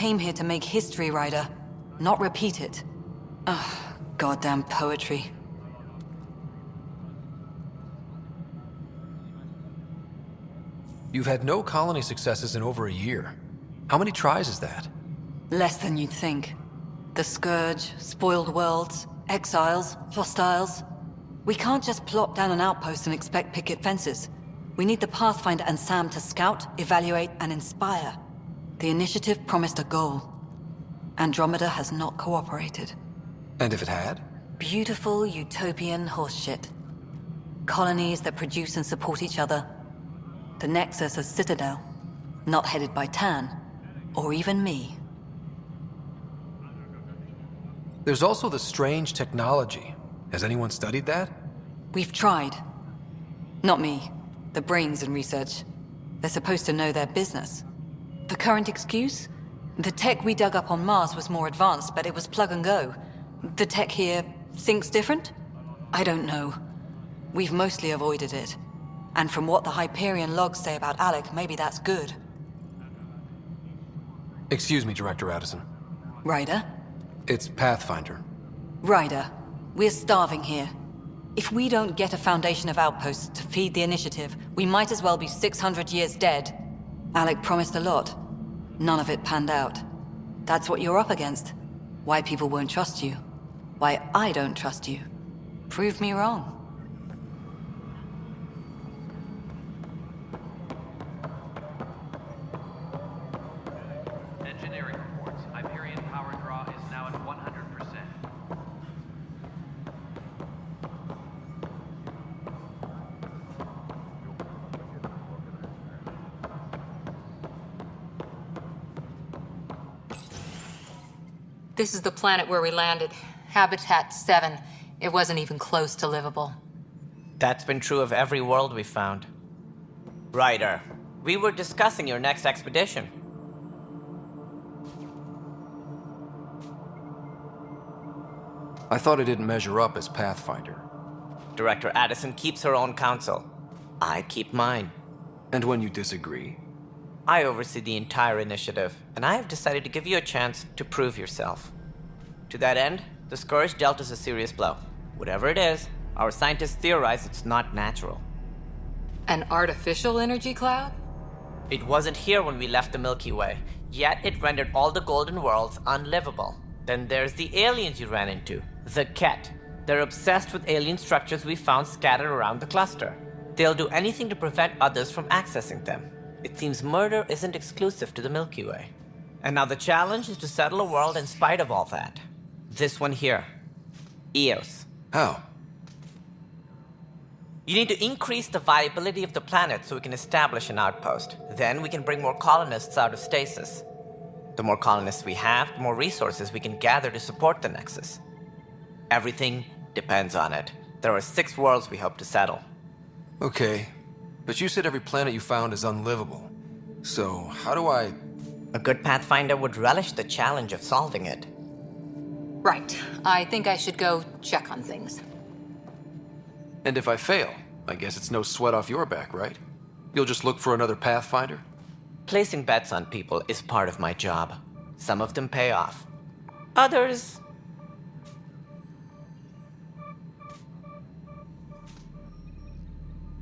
came here to make history, Ryder, not repeat it. Ugh, goddamn poetry. You've had no colony successes in over a year. How many tries is that? Less than you'd think. The Scourge, spoiled worlds, exiles, hostiles. We can't just plop down an outpost and expect picket fences. We need the Pathfinder and Sam to scout, evaluate, and inspire. The initiative promised a goal. Andromeda has not cooperated. And if it had? Beautiful utopian horseshit. Colonies that produce and support each other. The Nexus as Citadel, not headed by Tan, or even me. There's also the strange technology. Has anyone studied that? We've tried. Not me. The brains in research. They're supposed to know their business. The current excuse? The tech we dug up on Mars was more advanced, but it was plug and go. The tech here thinks different? I don't know. We've mostly avoided it. And from what the Hyperion logs say about Alec, maybe that's good. Excuse me, Director Addison. Ryder? It's Pathfinder. Ryder, we're starving here. If we don't get a foundation of outposts to feed the initiative, we might as well be 600 years dead. Alec promised a lot. None of it panned out. That's what you're up against. Why people won't trust you. Why I don't trust you. Prove me wrong. Engineering reports. Hyperion power draw is now at 100%. This is the planet where we landed. Habitat 7. It wasn't even close to livable. That's been true of every world we found. Ryder, we were discussing your next expedition. I thought I didn't measure up as Pathfinder. Director Addison keeps her own counsel. I keep mine. And when you disagree? I oversee the entire initiative, and I have decided to give you a chance to prove yourself. To that end, the Scourge dealt us a serious blow. Whatever it is, our scientists theorize it's not natural. An artificial energy cloud? It wasn't here when we left the Milky Way, yet it rendered all the golden worlds unlivable. Then there's the aliens you ran into, the Ket. They're obsessed with alien structures we found scattered around the cluster. They'll do anything to prevent others from accessing them. It seems murder isn't exclusive to the Milky Way. And now the challenge is to settle a world in spite of all that. This one here. Eos. How? You need to increase the viability of the planet so we can establish an outpost. Then we can bring more colonists out of stasis. The more colonists we have, the more resources we can gather to support the Nexus. Everything depends on it. There are 6 worlds we hope to settle. Okay, but you said every planet you found is unlivable. So, how do I... A good Pathfinder would relish the challenge of solving it. Right. I think I should go check on things. And if I fail, I guess it's no sweat off your back, right? You'll just look for another Pathfinder? Placing bets on people is part of my job. Some of them pay off. Others...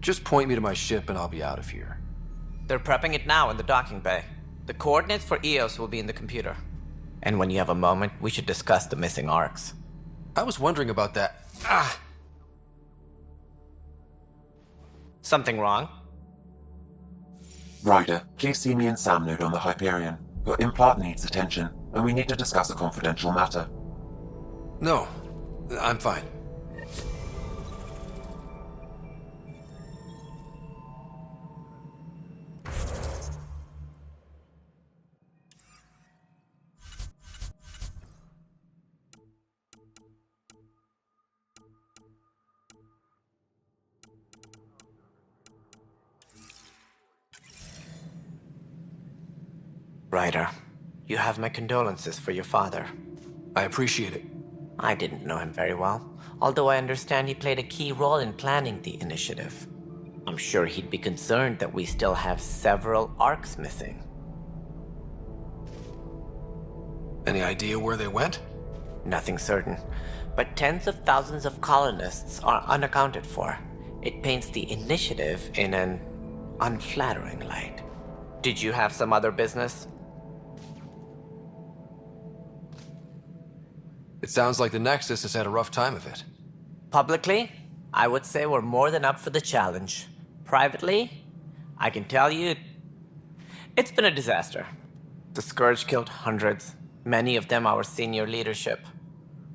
Just point me to my ship and I'll be out of here. They're prepping it now in the docking bay. The coordinates for Eos will be in the computer. And when you have a moment, we should discuss the missing arcs. I was wondering about that. Ah! Something wrong? Ryder, please see me and Sam Node on the Hyperion. Your implant needs attention, and we need to discuss a confidential matter. No, I'm fine. Ryder, you have my condolences for your father. I appreciate it. I didn't know him very well, although I understand he played a key role in planning the initiative. I'm sure he'd be concerned that we still have several arcs missing. Any idea where they went? Nothing certain, but tens of thousands of colonists are unaccounted for. It paints the initiative in an unflattering light. Did you have some other business? It sounds like the Nexus has had a rough time of it. Publicly, I would say we're more than up for the challenge. Privately, I can tell you, it's been a disaster. The Scourge killed hundreds, many of them our senior leadership.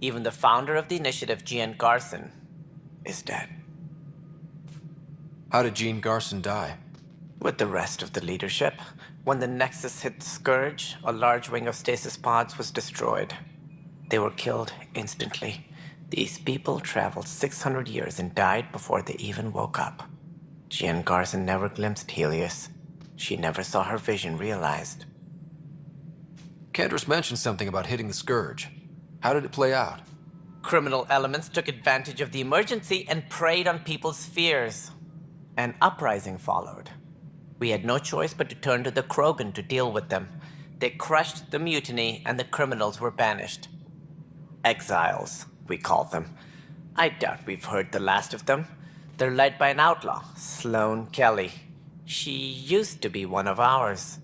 Even the founder of the initiative, Gian Garson, is dead. How did Jean Garson die? With the rest of the leadership, when the Nexus hit the Scourge, a large wing of stasis pods was destroyed. They were killed instantly. These people traveled 600 years and died before they even woke up. Jean Garson never glimpsed Helios. She never saw her vision realized. Candrace mentioned something about hitting the Scourge. How did it play out? Criminal elements took advantage of the emergency and preyed on people's fears. An uprising followed. We had no choice but to turn to the Krogan to deal with them. They crushed the mutiny and the criminals were banished. Exiles, we call them. I doubt we've heard the last of them. They're led by an outlaw, Sloane Kelly. She used to be one of ours.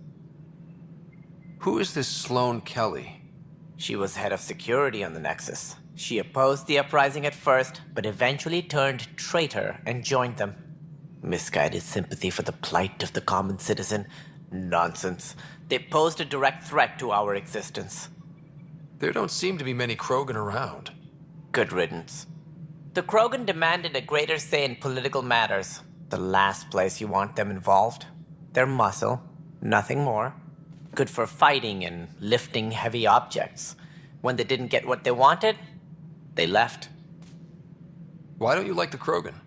Who is this Sloane Kelly? She was head of security on the Nexus. She opposed the uprising at first, but eventually turned traitor and joined them. Misguided sympathy for the plight of the common citizen? Nonsense. They posed a direct threat to our existence. There don't seem to be many Krogan around. Good riddance. The Krogan demanded a greater say in political matters. The last place you want them involved. They're muscle, nothing more. Good for fighting and lifting heavy objects. When they didn't get what they wanted, they left. Why don't you like the Krogan?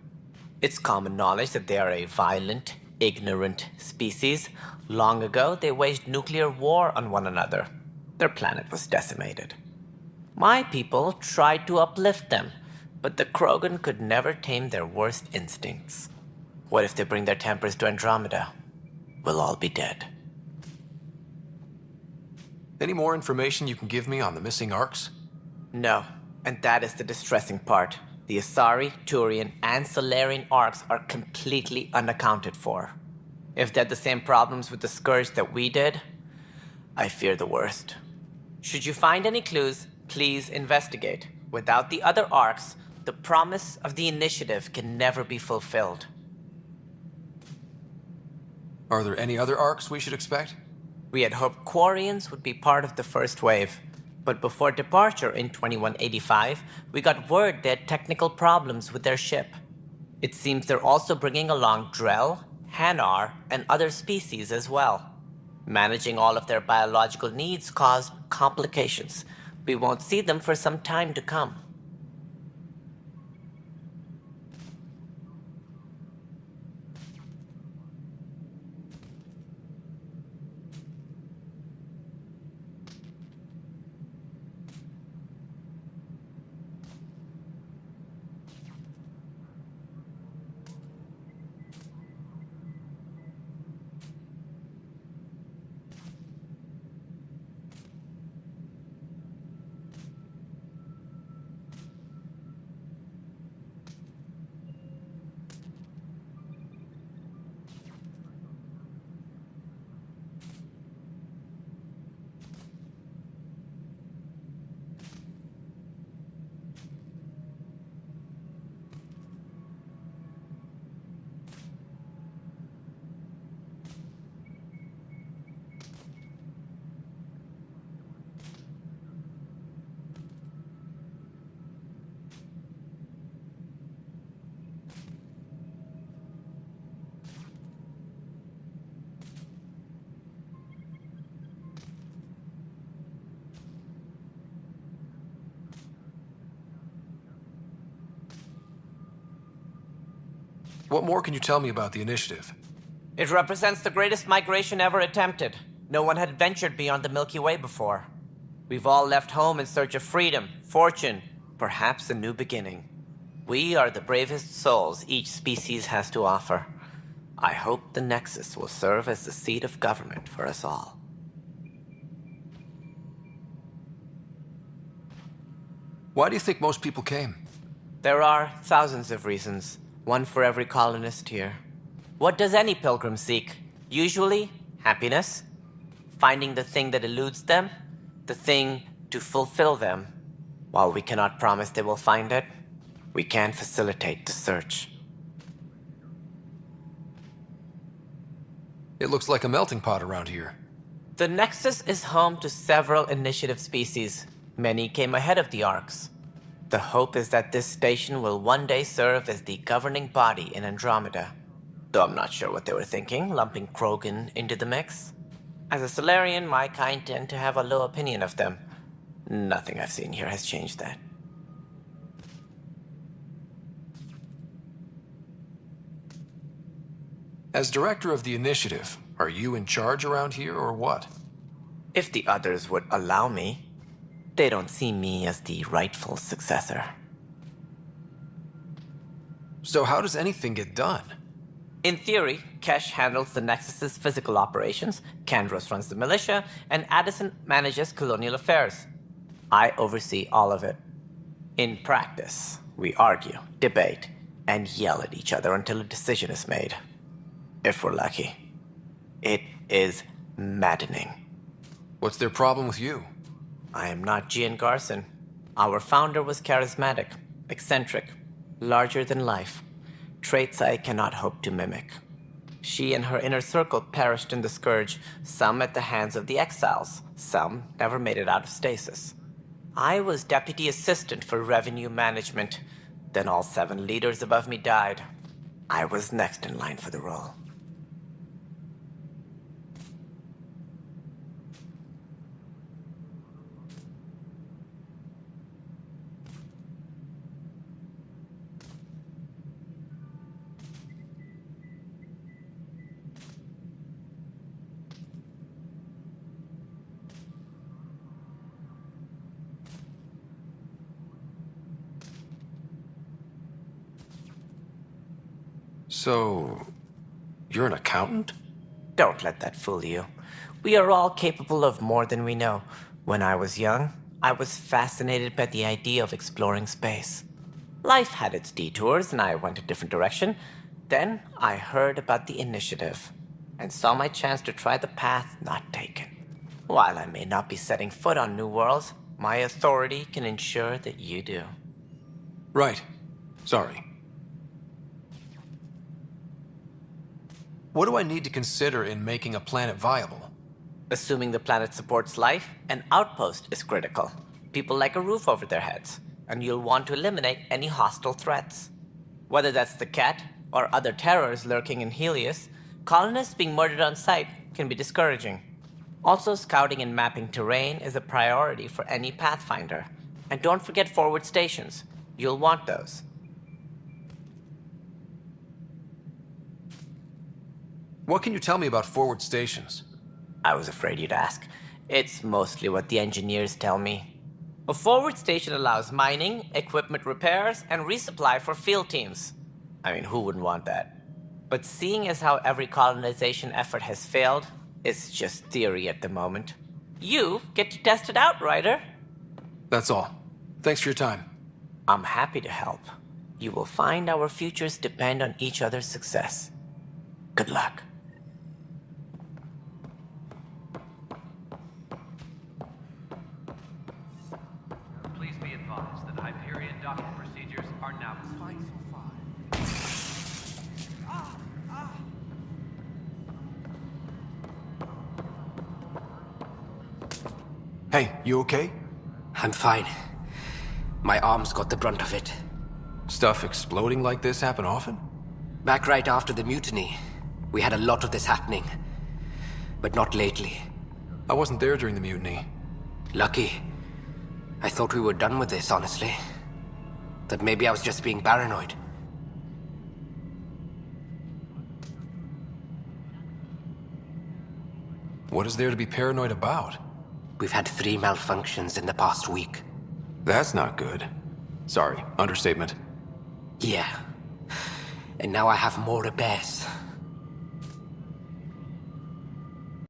It's common knowledge that they are a violent, ignorant species. Long ago, they waged nuclear war on one another. Their planet was decimated. My people tried to uplift them, but the Krogan could never tame their worst instincts. What if they bring their tempers to Andromeda? We'll all be dead. Any more information you can give me on the missing Arks? No, and that is the distressing part. The Asari, Turian, and Solarian Arks are completely unaccounted for. If they had the same problems with the Scourge that we did, I fear the worst. Should you find any clues, please investigate. Without the other Arks, the promise of the initiative can never be fulfilled. Are there any other Arks we should expect? We had hoped Quarians would be part of the first wave, but before departure in 2185, we got word they had technical problems with their ship. It seems they're also bringing along Drell, Hanar, and other species as well. Managing all of their biological needs caused complications. We won't see them for some time to come. What more can you tell me about the initiative? It represents the greatest migration ever attempted. No one had ventured beyond the Milky Way before. We've all left home in search of freedom, fortune, perhaps a new beginning. We are the bravest souls each species has to offer. I hope the Nexus will serve as the seat of government for us all. Why do you think most people came? There are thousands of reasons, one for every colonist here. What does any pilgrim seek? Usually, happiness. Finding the thing that eludes them, the thing to fulfill them. While we cannot promise they will find it, we can facilitate the search. It looks like a melting pot around here. The Nexus is home to several initiative species. Many came ahead of the Arks. The hope is that this station will one day serve as the governing body in Andromeda. Though I'm not sure what they were thinking, lumping Krogan into the mix. As a Solarian, my kind tend to have a low opinion of them. Nothing I've seen here has changed that. As director of the initiative, are you in charge around here or what? If the others would allow me, they don't see me as the rightful successor. So how does anything get done? In theory, Kesh handles the Nexus's physical operations, Kandros runs the militia, and Addison manages colonial affairs. I oversee all of it. In practice, we argue, debate, and yell at each other until a decision is made. If we're lucky. It is maddening. What's their problem with you? I am not Gian Garson. Our founder was charismatic, eccentric, larger than life. Traits I cannot hope to mimic. She and her inner circle perished in the Scourge, some at the hands of the Exiles, some never made it out of stasis. I was deputy assistant for revenue management. Then all 7 leaders above me died. I was next in line for the role. So, you're an accountant? Don't let that fool you. We are all capable of more than we know. When I was young, I was fascinated by the idea of exploring space. Life had its detours, and I went a different direction. Then I heard about the initiative, and saw my chance to try the path not taken. While I may not be setting foot on new worlds, my authority can ensure that you do. Right. Sorry. What do I need to consider in making a planet viable? Assuming the planet supports life, an outpost is critical. People like a roof over their heads, and you'll want to eliminate any hostile threats. Whether that's the Cat or other terrors lurking in Helios, colonists being murdered on sight can be discouraging. Also, scouting and mapping terrain is a priority for any Pathfinder. And don't forget forward stations. You'll want those. What can you tell me about forward stations? I was afraid you'd ask. It's mostly what the engineers tell me. A forward station allows mining, equipment repairs, and resupply for field teams. I mean, who wouldn't want that? But seeing as how every colonization effort has failed, it's just theory at the moment. You get to test it out, Ryder. That's all. Thanks for your time. I'm happy to help. You will find our futures depend on each other's success. Good luck. Please be advised that Hyperion docking procedures are now complete. Hey, you okay? I'm fine. My arms got the brunt of it. Stuff exploding like this happen often? Back right after the mutiny, we had a lot of this happening. But not lately. I wasn't there during the mutiny. Lucky. I thought we were done with this, honestly. That maybe I was just being paranoid. What is there to be paranoid about? We've had 3 malfunctions in the past week. That's not good. Sorry, understatement. Yeah. And now I have more repairs.